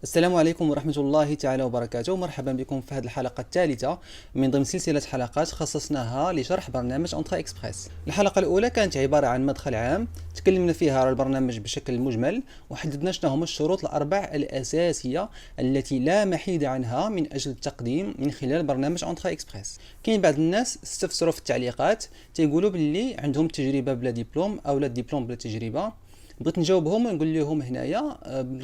السلام عليكم ورحمة الله تعالى وبركاته. مرحبا بكم في هذه الحلقة الثالثة من ضمن سلسلة حلقات خصصناها لشرح برنامج أونترا إكسبريس. الحلقة الأولى كانت عبارة عن مدخل عام، تكلمنا فيها على البرنامج بشكل مجمل وحددنا شنو هما الشروط الأربع الأساسية التي لا محيد عنها من أجل التقديم من خلال برنامج أونترا إكسبريس. كاين بعض الناس استفسروا في التعليقات تيقولوا باللي عندهم تجربة بلا دبلوم أو لا دبلوم بلا تجربة. بغيت نجاوبهم ونقول لهم هنايا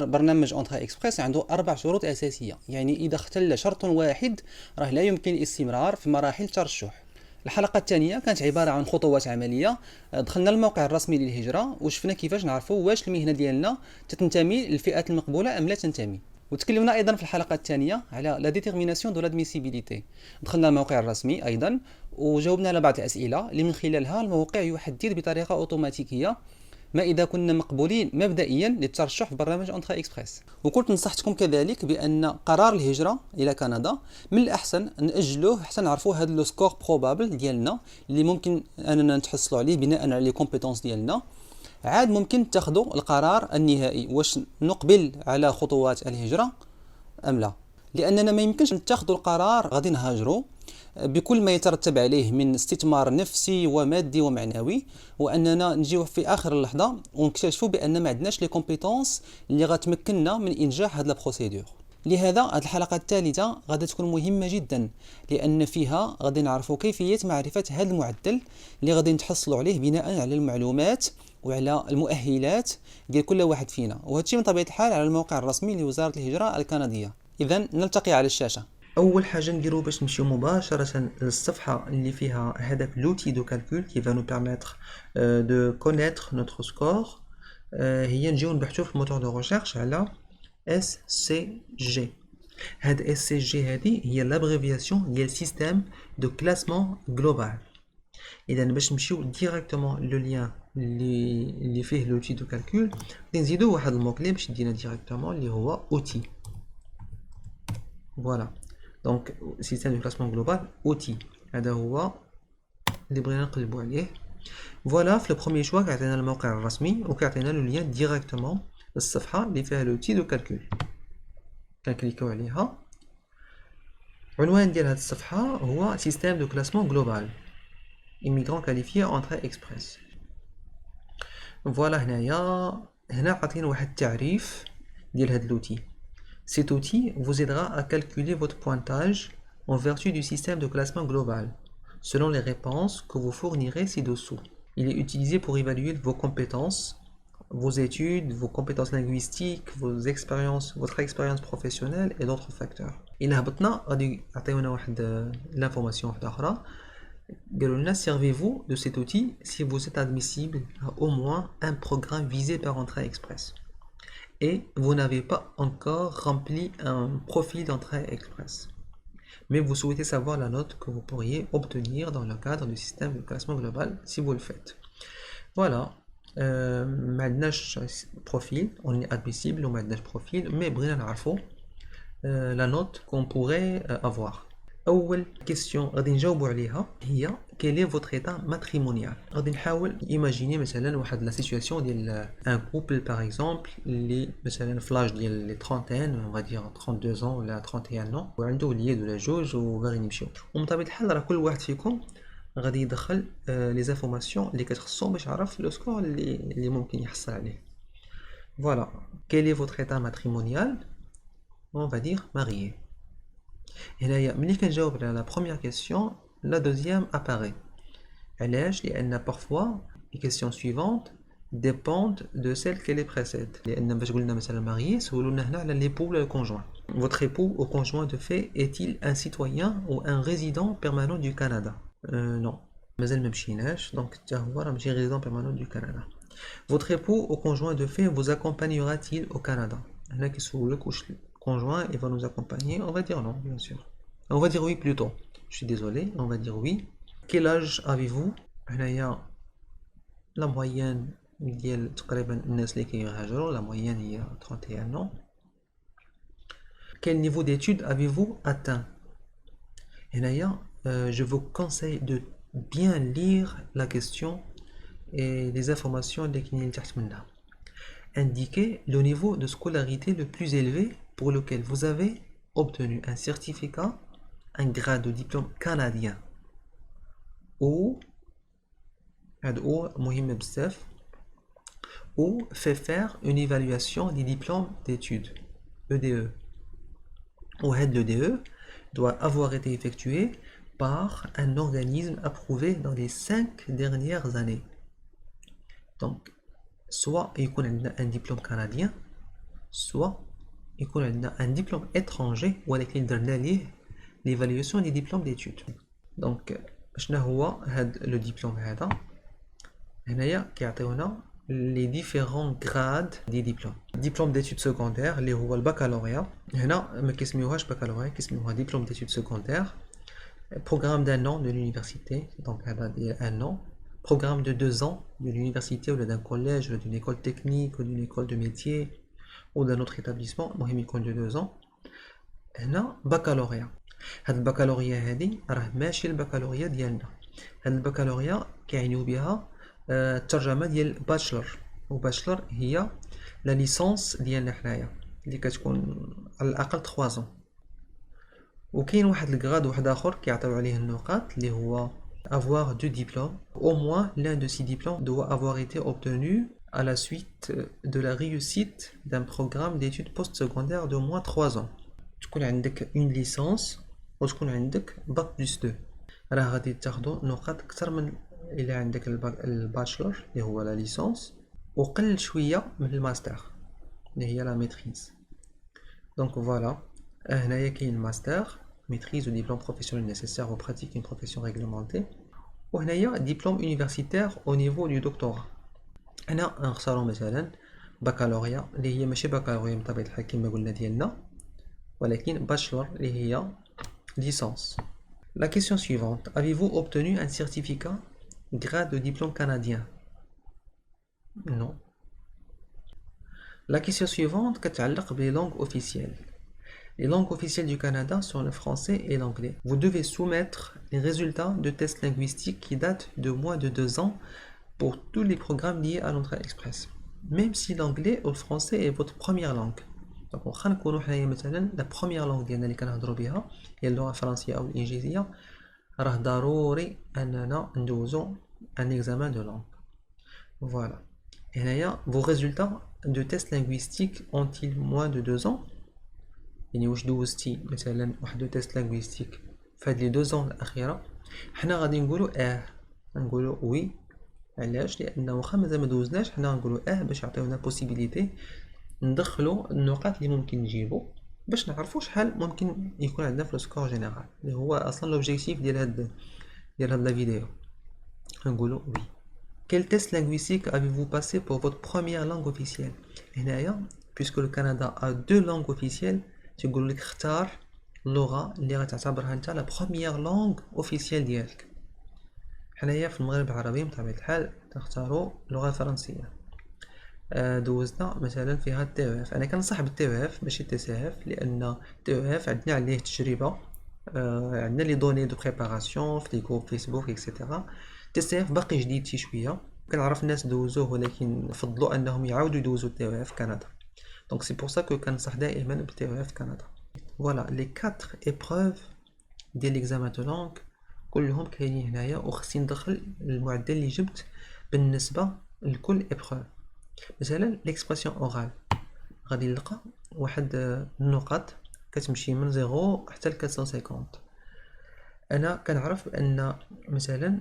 برنامج اونترا اكسبريس عنده اربع شروط اساسيه، يعني اذا اختل شرط واحد راه لا يمكن الاستمرار في مراحل الترشح. الحلقه الثانيه كانت عباره عن خطوات عمليه. دخلنا الموقع الرسمي للهجره وشفنا كيفاش نعرفوا واش المهنه ديالنا تنتمي للفئات المقبوله ام لا تنتمي. وتكلمنا ايضا في الحلقه الثانيه على لا ديتيرميناسيون دو لادميسيبيليتي. دخلنا الموقع الرسمي ايضا وجاوبنا على بعض الاسئله اللي من خلالها الموقع يحدد بطريقه اوتوماتيكيه ما إذا كنا مقبولين مبدئيا للترشح في برنامج أونترا إكسبريس. وكنت نصحتكم كذلك بأن قرار الهجرة إلى كندا من الأحسن نأجلوه حتى نعرفوا هذا لو سكور بروبابل ديالنا اللي ممكن أننا نتحصلوا عليه بناء على لي كومبيتونس ديالنا. عاد ممكن تاخذوا القرار النهائي واش نقبل على خطوات الهجرة أم لا، لأننا ما يمكنش نتخذوا القرار غادي نهاجروا بكل ما يترتب عليه من استثمار نفسي ومادي ومعنوي، واننا نجيو في اخر اللحظه ونكتشفوا بان ما عندناش لي كومبيتونس اللي غتمكننا من انجاح هذه البروسيدور. لهذا هذه الحلقه الثالثه غادي تكون مهمه جدا، لان فيها غادي نعرفوا كيفيه معرفه هذا المعدل اللي غادي نتحصلوا عليه بناء على المعلومات وعلى المؤهلات ديال كل واحد فينا، وهذا الشيء من طبيعه الحال على الموقع الرسمي لوزاره الهجره الكنديه. اذا نلتقي على الشاشه. اول حاجه نديرو باش نمشيو مباشره للصفحه اللي فيها هذاك لوتي دو كالكول كي فا نو بيرميتر دو كونيتر نوتر سكور، هي نجيو نبحثو في الموتور دو ريشيرش على اس سي جي. هاد اس سي جي هذه هي لابريفياسيون ديال سيستيم دو كلاسمون جلوبال. اذا باش نمشيو ديريكتومون لو لين اللي فيه لوتي دو كالكول نزيدو واحد الموكلي باش يدينا ديريكتومون اللي هو اوتي. فوالا دونك سيستيم دو كلاسمون جلوبال اوتي هذا هو اللي بغينا نقلبوا عليه. فوالا في لو بروميير شوا كيعطينا الموقع الرسمي وكيعطينا لو لين ديريكتومون للصفحه اللي فيها لوتي دو كالكول. كنكليكيو عليها. عنوان ديال هذه الصفحه هو سيستيم دو كلاسمون جلوبال immigrant qualifié entrée express. فوالا هنا عطينا واحد التعريف ديال هذا لوتي. Cet outil vous aidera à calculer votre pointage en vertu du système de classement global, selon les réponses que vous fournirez ci-dessous. Il est utilisé pour évaluer vos compétences, vos études, vos compétences linguistiques, votre expérience professionnelle et d'autres facteurs. إلا هبطنا غادي يعطيونا واحد l'information واحدة أخرى. قالوا لنا servez-vous de cet outil si vous êtes admissible à au moins un programme visé par Entrée Express et vous n'avez pas encore rempli un profil d'entrée express, mais vous souhaitez savoir la note que vous pourriez obtenir dans le cadre du système de classement global si vous le faites. Voilà, maintenant profil, on est admissible ou maintenant profil, mais بغينا نعرفوا la note qu'on pourrait avoir. أول question غادي نجاوبوا عليها هي quel est votre état matrimonial. غادي نحاول imaginer مثلا واحد لا سيتوياسيون ديال ان كوبل باغ اكزومبل اللي مثلا في لاج ديال لي ترونتين اون فادير 32 ans ولا 31 ans وعنده وليد ولا جوج وباغي يمشيو، ومن طبيعه الحال راه كل واحد فيكم غادي يدخل لي زانفورماسيون اللي كتخصو باش يعرف لو سكور اللي ممكن يحصل عليه. فوالا quel est votre état matrimonial, on va dire marié. هنايا ملي كنجاوب على لا بروميير كيسيون لا دوزيام اباري. علاش؟ لان parfois les questions suivantes dépendent de celle qui les précède. لان باش قلنا مثلا marié سولونا هنا على l'époux ولا conjoint. Votre époux ou conjoint de fait est-il un citoyen ou un résident permanent du Canada? Non, مازال ما مشيناش دونك حتى هو راه ماشي résident permanent du Canada. Votre époux ou conjoint de fait vous accompagnera-t-il au Canada? هنا كيسولك واش conjoint il va nous accompagner, on va dire non, bien sûr. On va dire oui plutôt. Je suis désolé, on va dire oui. Quel âge avez-vous? La moyenne ديال تقريبا الناس اللي كيهاجروا la moyenne هي 31 ans. Quel niveau d'études avez-vous atteint? Je vous conseille de bien lire la question et les informations اللي كاينين تحت منها. Indiquez le niveau de scolarité le plus élevé pour lequel vous avez obtenu un certificat, un grade de diplôme canadien ou مهم بزاف ou fait faire une évaluation des diplômes d'études EDE. Ou l'EDE doit avoir été effectué par un organisme approuvé dans les 5 dernières années. Donc, soit il y a un diplôme canadien, soit il y a un diplôme étranger ou avec l'évaluation des diplômes d'études. Donc, شنو هو هذا le diplôme هذا؟ هنايا كيعطيونا les différents grades des diplômes. Diplôme d'études secondaires اللي هو البكالوريا. هنا ما كيسميوهاش بكالوريا كيسميوها diplôme d'études secondaires. Programme d'un an de l'université, donc هذا ديال un an. Programme de 2 ans de l'université ou d'un collège ou d'une école technique ou d'une école de métier ou d'un autre établissement. المهم يكون de 2 ans. هنا بكالوريا. هاد البكالوريا هادي راه ماشي البكالوريا ديالنا. هاد البكالوريا كيعنيو بها الترجمه ديال باتشلر، وباتشلر هي لا ليسونس ديالنا حنايا اللي كتكون على الاقل 3 ans. وكاين واحد الكراد واحد اخر كيعطيو عليه النقاط اللي هو avoir deux diplômes. Au moins l'un de ces diplômes doit avoir été obtenu à la suite de la réussite d'un programme d'études postsecondaires de moins 3 ans. تكون عندك une licence وتكون عندك باك بلس 2. راه غادي تاخدو نقاط اكثر من الى عندك الباتشلر اللي هو لا ليسونس وقل شويه من الماستر اللي هي لا ميتريز. دونك فوالا هنايا كاين الماستر maîtrise ou diplôme professionnel nécessaire aux pratiques d'une profession réglementée. وهنايا diplôme universitaire au niveau du doctorat. هنا نختارو مثلا بكالوريا اللي هي ماشي بكالوريا بطبيعه الحال كما قلنا ديالنا، ولكن bachelor اللي هي licence. La question suivante: avez-vous obtenu un certificat grade de diplôme canadien? Non. La question suivante كتعلق بلي langues officielles. Les langues officielles du Canada sont le français et l'anglais. Vous devez soumettre les résultats de tests linguistiques qui datent de moins de 2 ans pour tous les programmes liés à l'entrée express, même si l'anglais ou le français est votre première langue. Donc واخا نكونوا حنايا مثلا لا بروميير لونغ ديالنا اللي كنهضروا بها هي اللغه الفرنسيه او الانجليزيه، راه ضروري اننا ندوزو ان اكزامان دو لونغ. فوالا هنايا vos résultats de tests linguistiques ont-ils moins de 2 ans؟ يعني واش دوزتي مثلا واحد دو تيست لينغويستيك في هاد لي 2 ans الاخيره؟ حنا غادي نقولوا نقولوا وي. علاش؟ لان واخا مازال ما دوزناش حنا غنقولوا باش يعطيونا بوسيبيليتي ندخلوا النقاط اللي ممكن نجيبو باش نعرفوا شحال ممكن يكون عندنا في السكور جينيرال اللي هو اصلا لوبجيكتيف ديال هاد لا فيديو. نقولوا وي. Quel test linguistique avez-vous passé pour votre première langue officielle؟ هنايا puisque le Canada a 2 langues officielles تيقول لك اختار اللغه اللي غتعتبرها انت لا بروميير لونغ اوفيسيال ديالك. حنايا في المغرب العربي بطبيعه الحال تختاروا اللغه الفرنسيه. دوزنا مثلا فيها التي او اف. انا كنصح بالتي او اف ماشي تي سي اف لان التي او اف عندنا عليه تجربه، عندنا لي دوني دو بريباراسيون في لي جروب فيسبوك اكسيتيرا. تي سي اف باقي جديد شي شويه، كنعرف الناس دوزوه ولكن فضلوا انهم يعاودوا يدوزوا التي او اف كندا. Donc c'est pour ça que كنصح دائما بالTOEF Canada. Voilà les 4 épreuves de l'examen de langue كلهم كاينين هنايا، وخصني ندخل المعدل اللي جبت بالنسبه لكل épreuve. مثلا l'expression orale غادي نلقى واحد النقط كتمشي من 0 حتى ل 450. انا كنعرف بان مثلا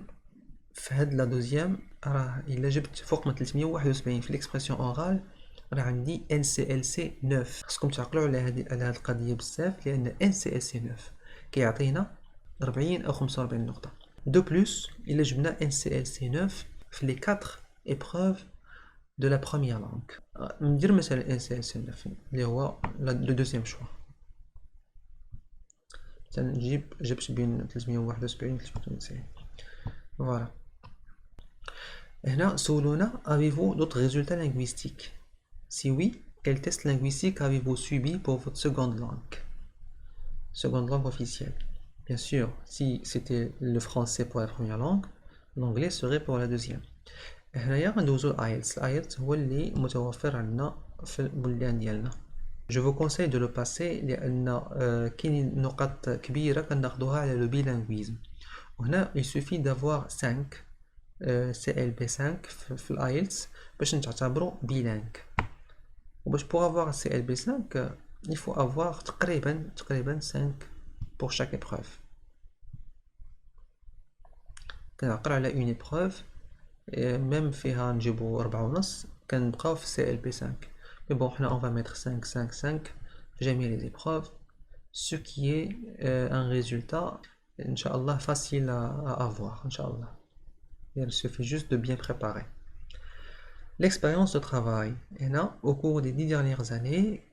في هاد لا دوزيام راه الا جبت فوق من 371 في l'expression orale راه عندي NCLC 9. خصكم تعقلوا على هذه القضيه بزاف لان NCLC 9 كيعطينا 40 او 45 نقطه. دو بلس الا جبنا NCLC 9 في لي 4 épreuves de la première langue. ندير مثلا NCLC 9 اللي هو لو دوزيام شوا، جبت بين 371 و 390. فوالا هنا سولونا avez-vous d'autres résultats linguistiques? Si oui, quel test linguistique avez-vous subi pour votre seconde langue officielle? Bien sûr, si c'était le français pour la première langue, l'anglais serait pour la deuxième. هنايا غندوزو الايلتس. الايلتس هو اللي متوفر عندنا في البلدان ديالنا. je vous conseille de le passer لأن كاين نقاط كبيرة كناخدوها على le bilinguisme. هنا il suffit d'avoir 5 CLB5 في الآيلتس باش نعتبروا bilingue. وباش pour avoir CLB5 il faut avoir تقريبا 5 pour chaque épreuve. كنعقل على une épreuve même فيها نجيبو 4.5 كنبقاو في CLB5. Mais bon, là, on va mettre 5, 5, 5, jamais les épreuves, ce qui est un résultat, Inch'Allah, facile à avoir, Inch'Allah. Il suffit juste de bien préparer. L'expérience de travail. Et là, au cours des 10 dernières années,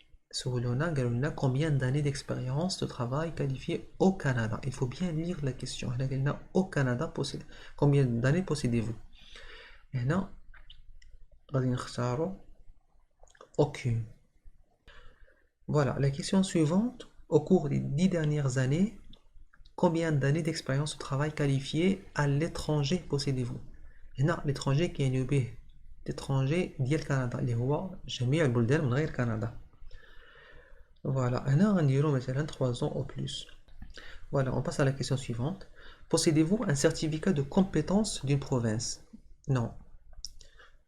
combien d'années d'expérience de travail qualifiées au Canada? Il faut bien lire la question. Au Canada, combien d'années possédez-vous? Et là, aucune. Voilà, la question suivante. Au cours des 10 dernières années, combien d'années d'expérience de travail qualifiée à l'étranger possédez-vous? Et là, l'étranger qui est nubé. L'étranger ديال Canada اللي هو جميع البلدان من غير كندا. Voilà, هنا غنديرو مثلا 3 ans au plus. Voilà, on passe à la question suivante. Possédez-vous un certificat de compétence d'une province? Non.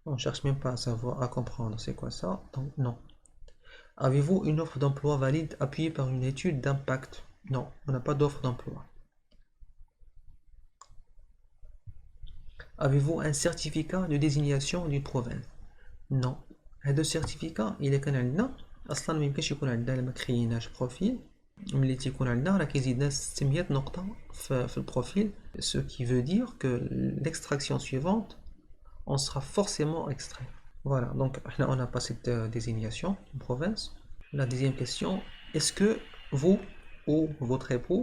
On cherche même pas à savoir, à comprendre c'est quoi ça, donc non. Avez-vous une offre d'emploi valide appuyée par une étude d'impact? Non, on n'a pas d'offre d'emploi. Avez-vous un certificat de désignation d'une province? Non. هذا certificat il كان عندنا اصلا ما يمكنش يكون عندنا لما كريناش بروفيل ملي تيكون عندنا راه كيزيدنا 600 نقطة في البروفيل, ce qui veut dire que l'extraction suivante on sera forcément extrait. Voilà, donc là on a pas cette désignation en province. La deuxième question, est-ce que vous ou votre époux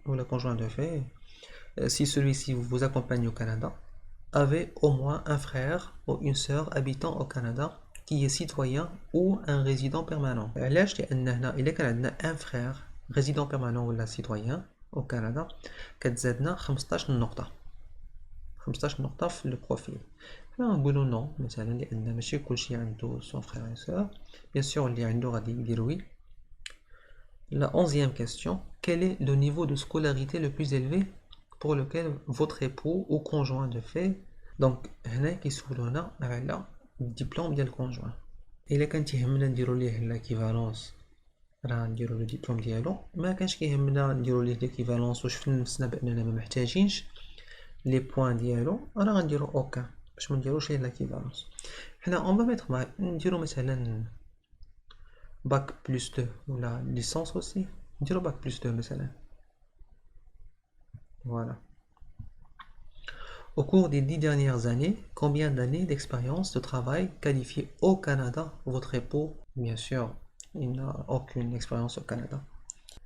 ou le conjoint de fait, si celui-ci vous accompagne au Canada, avez au moins un frère ou une sœur habitant au Canada qui est citoyen ou un résident permanent? علاش لأن هنا إلا كان عندنا un frère résident permanent ولا citoyen au Canada كتزادنا 15 نقطة 15 نقطة في البروفيل. نقولوا نو مثلا لأن ماشي كلشي عنده son frère et sœur. Bien sûr اللي عنده غادي يدير oui. La 11e question, quel est le niveau de scolarité le plus élevé pour lequel votre époux ou conjoint de fait, donc هنا كيسولونا على الدبلوم ديال الكونجوان. إلا كان تيهمنا نديرو ليه لاكيفالونس راه نديرو لو ديبلوم ديالو, ما كانش كيهمنا نديرو ليه لاكيفالونس واش في نفسنا باننا ما محتاجينش لي بوين ديالو, راه غنديرو اوكا باش ما نديروش ليه لاكيفالونس. حنا اون با ميتر نديرو مثلا باك بلس 2 ولا ليسونس اوسي, نديرو باك بلس 2 مثلا. Voilà. Au cours des 10 dernières années, combien d'années d'expérience de travail qualifiée au Canada votre époux? Bien sûr, il n'a aucune expérience au Canada.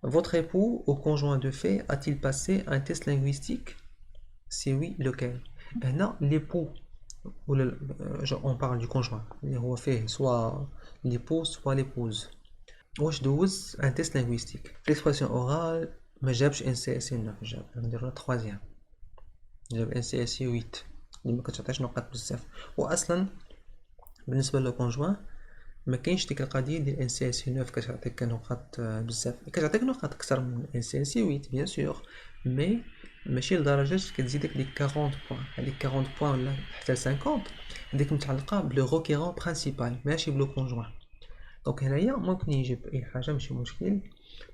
Votre époux ou conjoint de fait a-t-il passé un test linguistique? Si oui, lequel? Non, l'époux, on parle du conjoint. Il a fait soit l'époux, soit l'épouse. واش دوز un test linguistique. L'expression orale ما جابش NCSE 9, جاب نديرو 3e. جاب NCSE 8 اللي ما كتعطيش نقاط بزاف. واصلا بالنسبه للكونجوان ما كاينش ديك القضيه ديال NCSE 9 كتعطيك نقاط بزاف, كتعطيك نقاط اكثر من NCSE 8 بيان سور, مي ماشي لدرجه كتزيدك ديك 40 بوين. هذيك 40 بوين ولا حتى 50 هذيك متعلقه بلو روكيرون برينسيبال ماشي بلو كونجوان. دونك هنايا ممكن يجيب اي حاجه ماشي مشكل,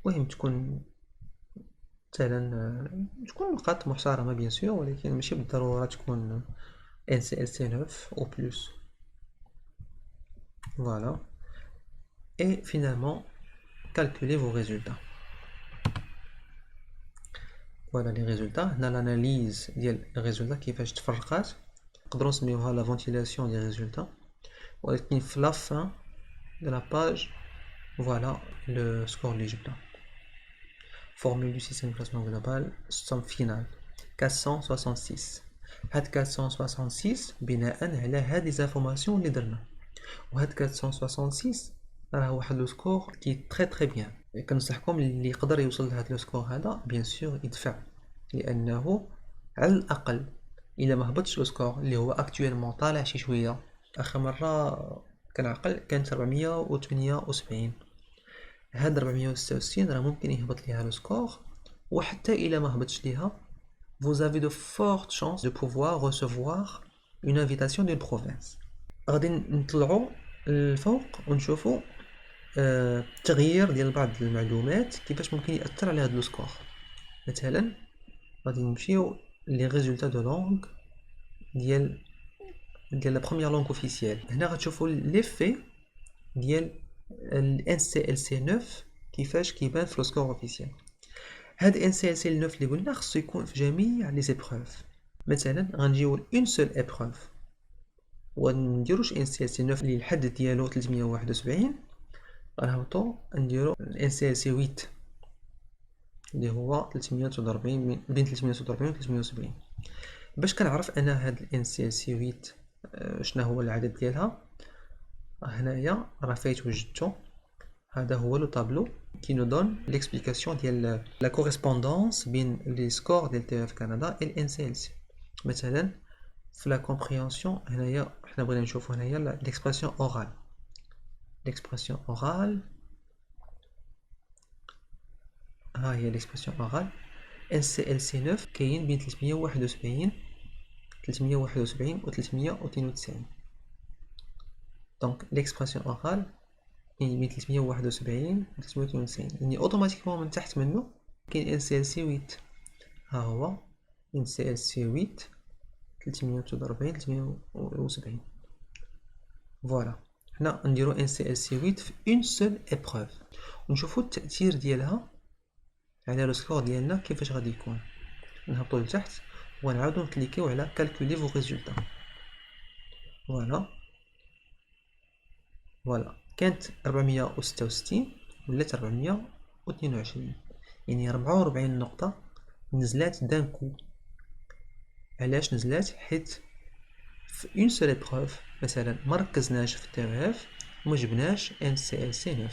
المهم تكون مثلا تكون نقاط محترمه بيان سور, ولكن ماشي بالضروره تكون NCSE 9 او بلس. Voilà. Et finalement, calculez vos résultats. Voilà les résultats. On a l'analyse des résultats qui fait تفرقات. نقدروا نسميوها la ventilation des résultats. ولكن في la fin de la page, voilà le score du résultat. Formule du système de classement global, somme finale 466. هاد 466 بناء على هاد les informations اللي درنا. وهاد 466 راه واحد لو سكور كي تري تري بيان. كنصحكم اللي يقدر يوصل لهاد لو سكور هذا بيان سور يدفع, لانه على الاقل الا ما هبطش لو سكور اللي هو اكطويلمون طالع شي شويه. اخر مره كنعقل كانت 478, هاد 466 راه ممكن يهبط ليها لو سكور، وحتى إلا ما هبطش ليها vous avez de fortes chances de pouvoir recevoir une invitation d'une province. غادي نطلعوا الفوق ونشوفوا التغيير ديال بعض المعلومات كيفاش ممكن يأثر على هاد لو سكور. مثلا غادي نمشيو لي ريزولتا دو لونغ ديال لا بروميير لونغ اوفيسيال. هنا غتشوفوا ليفي ديال ال NCLC 9 كيفاش كيبان في لو سكور اوفيسيال. هاد NCLC 9 اللي قلنا خصو يكون في جميع لي زيبروف. مثلا غنجيو اون سول ايبروف ونديروش NCLC 9 اللي الحد ديالو 371، غنهبطو نديرو NCLC 8 اللي هو 340 بين 340 و 370. باش كنعرف انا هاد NCLC 8 شنو هو العدد ديالها، هنايا راه فايت وجدتو. هذا هو لو طابلو qui nous donne l'explication ديال la correspondance بين les scores ديال TF Canada et ال NCLC. مثلا في la compréhension هنايا حنا بغينا نشوفو هنايا l'expression orale. l'expression orale ها هي l'expression orale. NCLC 9 كاين بين 371 و 392. دونك l'expression orale يعني بين 371 و 392، يعني اوتوماتيكمون من تحت منه كاين NCLC 8. ها هو NCLC 8 340 370. فوالا حنا نديرو NCLC 8 في اون سول ايبروف ونشوفو التأثير ديالها على لو سكور ديالنا كيفاش غادي يكون. نهبطو لتحت ونعاودو نكليكيو على كالكولي فو ريزولتا. فوالا كانت 466 ولات 422، يعني 44 نقطة نزلات دان كو. علاش نزلات؟ حيت في اون سول ايبروف مثلا ما ركزناش في التغييف وما جبناش NCLC 9.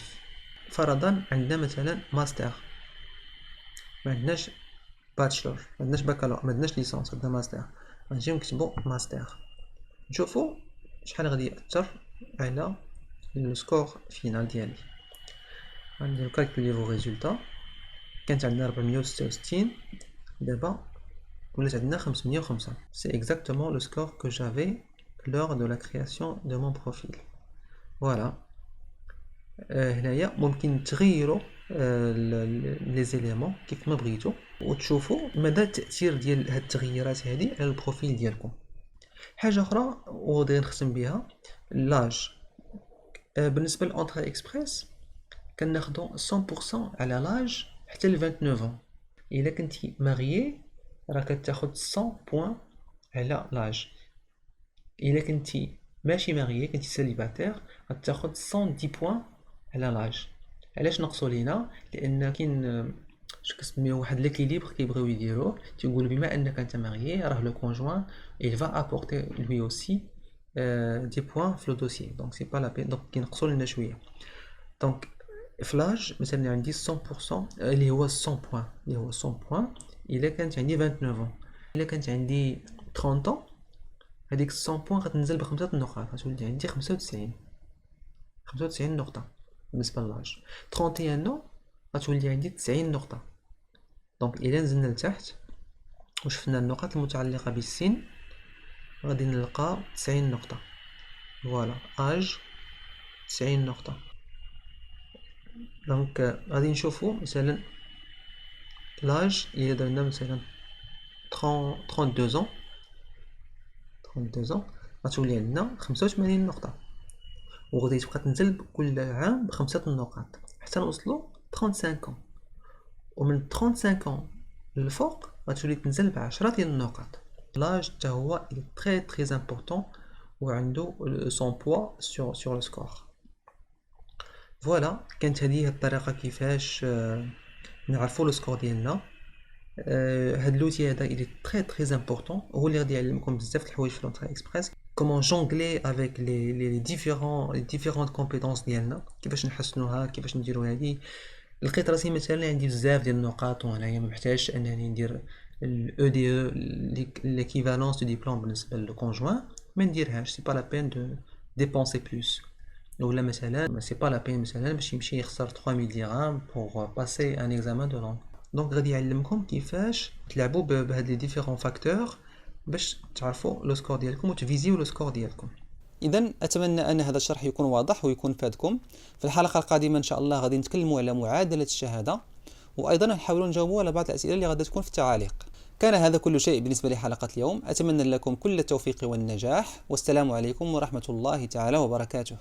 فرضا عندنا مثلا ماستر، ما عندناش باتشلور، ما عندناش بكالور، ما عندناش ليسانس، عندنا ماستر. غنجيو نكتبو ماستر نشوفو شحال غادي يأثر على السكور فينال ديالي. غنديرو كالكولي فو ريزولتا. كانت عندنا 466 دابا ولات عندنا 505. C'est exactement le score que j'avais lors de la création de mon profil. Voilà. هنايا ممكن تغيروا لي زيليمون كيف ما بغيتو وتشوفوا مدى التأثير ديال هاد التغييرات هادي على البروفيل ديالكم. حاجة أخرى وغادي نختم بها لاج. بالنسبة لأونتري إكسبريس كناخدو 100% على لاج حتى ل 29 ans. إلا كنتي ماريي راه كتاخد 100 بوان على لاج. إلا كنتي ماشي ماريي كنتي سيليباتير غتاخد 110 بوان على لاج. علاش نقصوا لينا؟ لان كاين اش كنسميو واحد ليكيليبر كيبغيو يديروه، تيقول بما انك انت ماريي راه لو كونجوان il va apporter lui aussi des points في لو دوسيي. دونك سي با لا بين، دونك كينقصوا لنا شويه. دونك فلاج مثلا عندي 100% اللي هو 100 بوان، اللي هو 100 بوان الا كانت عندي 29 ans. الا كانت عندي 30 ans هذيك 100 بوان غتنزل بخمسة نقاط، غتولي عندي 95 نقطة بالنسبة للاج. 31 ans غتولي عندي 90 نقطة. دونك إلا نزلنا لتحت وشفنا النقاط المتعلقة بالسن غادي نلقى 90 نقطة. فوالا اج 90 نقطة. دونك غادي نشوفو مثلا لاج إلا درنا مثلا 32 ans غتولي عندنا 85 نقطة، وغادي تبقى تنزل كل عام ب5 نقاط حتى نوصلو 35 ans. ومن 35 ans للفوق غتولي تنزل ب10 ديال النقاط. لاج حتى هو تري تري امبورطون وعنده سون بوا سور لو سكور. فوالا كانت هذه الطريقه كيفاش نعرفوا لو سكور ديالنا. هاد لوتي هذا il est très très important، هو اللي غادي يعلمكم بزاف د الحوايج في لونتري اكسبريس. comment jongler avec les différentes compétences ديالنا، كيفاش نحسنوها، كيفاش نديرو هذه. لقيت راسي مثلا عندي بزاف ديال النقاط وهنايا ما محتاجش انني ندير الاو دي او ليكيفالونس دو ديبلوم بالنسبه للكونجوان، ما نديرهاش. سي با لا بين دو ديبونسي بلوس. ولا مثلا سي با لا بين مثلا باش يمشي يخسر 3000 درهم بوغ باسي ان اكزامان دو لونغ. دونك غادي يعلمكم كيفاش تلعبوا بهاد لي ديفيرون فاكتور باش تعرفوا لو سكور ديالكم وتفيزيو لو سكور ديالكم. اذا اتمنى ان هذا الشرح يكون واضح ويكون فادكم. في الحلقه القادمه ان شاء الله غادي نتكلموا على معادله الشهاده، وايضا نحاولوا نجاوبوا على بعض الاسئله اللي غادي تكون في التعاليق. كان هذا كل شيء بالنسبه لحلقه اليوم. اتمنى لكم كل التوفيق والنجاح، والسلام عليكم ورحمه الله تعالى وبركاته.